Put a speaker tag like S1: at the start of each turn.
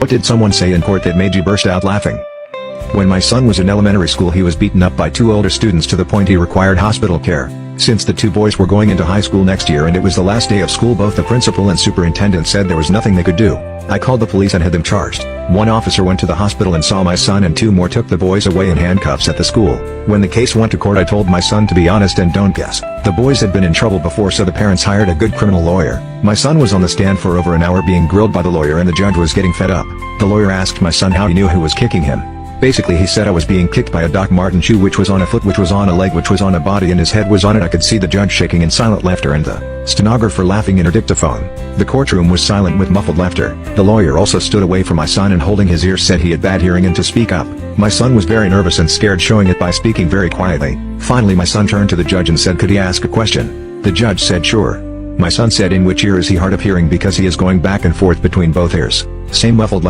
S1: What did someone say in court that made you burst out laughing? When my son was in elementary school, he was beaten up by two older students to the point he required hospital care. Since the two boys were going into high school next year and it was the last day of school, both the principal and superintendent said there was nothing they could do. I called the police and had them charged. One officer went to the hospital and saw my son, and two more took the boys away in handcuffs at the school. When the case went to court, I told my son to be honest and don't guess. The boys had been in trouble before, so the parents hired a good criminal lawyer. My son was on the stand for over an hour being grilled by the lawyer, and the judge was getting fed up. The lawyer asked my son how he knew who was kicking him. Basically, he said I was being kicked by a Doc Marten shoe, which was on a foot, which was on a leg, which was on a body, and his head was on it. I could see the judge shaking in silent laughter and the stenographer laughing in her dictaphone. The courtroom was silent with muffled laughter. The lawyer also stood away from my son and holding his ear said he had bad hearing and to speak up. My son was very nervous and scared, showing it by speaking very quietly. Finally, my son turned to the judge and said, "Could he ask a question?" The judge said, "Sure." My son said, "In which ear is he hard of hearing?" "Because he is going back and forth between both ears." Same muffled